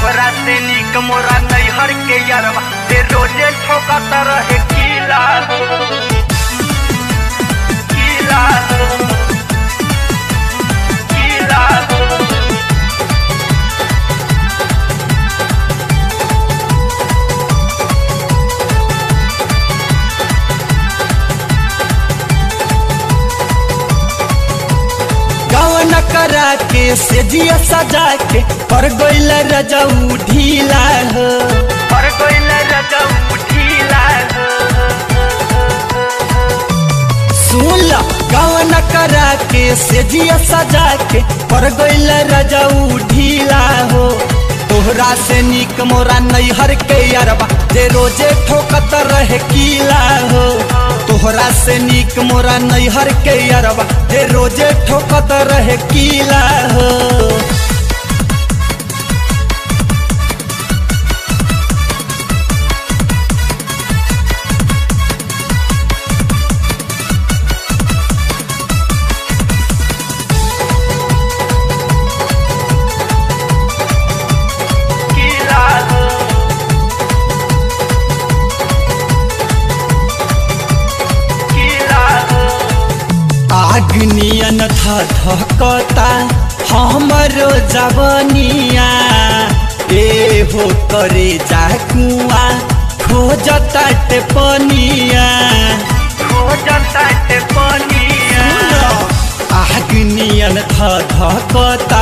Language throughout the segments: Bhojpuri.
तोहरा से नीक मोरा नैहर के यारवा ते रोजे ठोकत रहे कीला कीला कीला। गवन करा के सेजिया सजा के पर गइल रजऊ ढीला हो, पर गइल रजऊ ढीला हो। सुन ला गवन करा के सेजिया सजा के पर गइल रजऊ ढीला हो। तोहरा से नीक मोरा नैहर के यारवा जे रोजे ठोकत रहे कीला हो। तोहरा से नीक मोरा नैहर के यारवा जे रोजे ठोकत रहे कीला हो। अग्नियन धधकता हमरो जवनिया ए हो करे जा कुआ खोजता टे पनिया खोजता टे पनिया। अग्नियन धधकता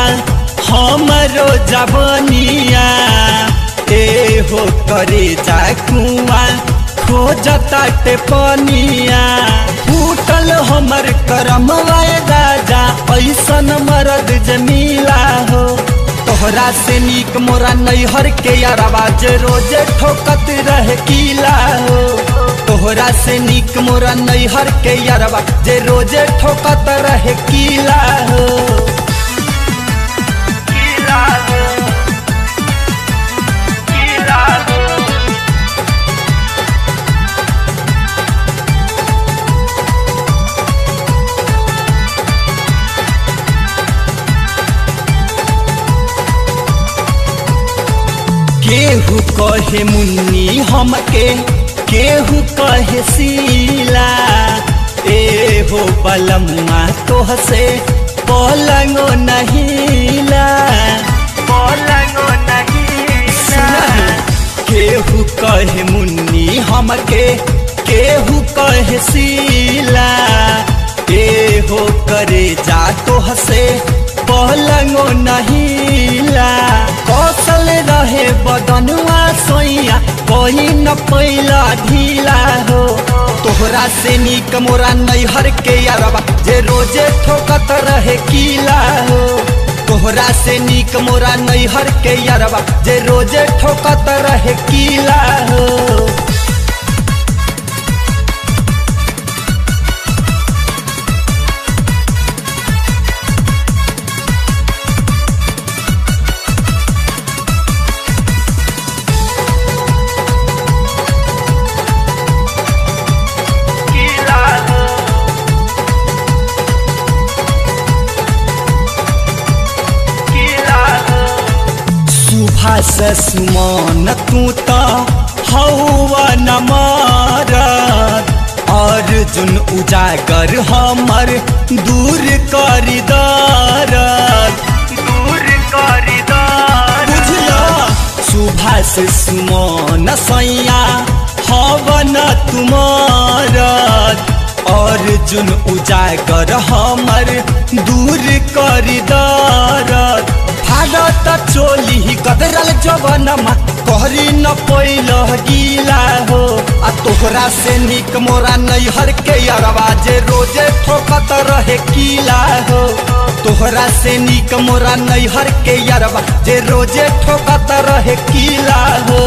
हमरो जवनिया ए हो करे जा कुआ खोजता टे पनिया। फूटल हमर करम राजा ऐसन मरद जमीला हो। तोहरा से नीक मोरा नैहर के यारवा जे रोजे ठोकत रहे कीला हो। तोहरा से नीक मोरा नैहर के यारवा जे रोजे ठोकत रहे कीला हो। कीला हो कीला हो। केहू कहे मुन्नी हमके केहू कहे सीला ए हो बलमुआ तोह से पलंगो नहीला पलंगो नहीला। केहू कहे मुन्नी हमके केहू कहे सीला ए हो करे जा तोह से पलंगो नहीला। कौशल रहे बदनुआ सोइया कोई न पैला ढीला हो। तोहरा से नीक मोरा नैहर के यारवा जे रोजे ठोकत रहे कीला हो। तोहरा से नीक मोरा नैहर के यारवा जे रोजे ठोकत रहे कीला हो। से सुमन तू तो हौवा न मारत अर्जुन उजागर हमर दूर करी दरद दूर करी दरद। बुझला सुभा से सुमन सैया हवन तुमारत अर्जुन उजागर हमर दूर करी दरद। भारत चोली कदरल जवनमा कहरी न पैल गीला हो। आ तोहरा से नीक मोरा नैहर के यारवा जे रोजे ठोकत रहे कीला हो। तोहरा से नीक मोरा नैहर के यारवा जे रोजे ठोकत रहे कीला हो।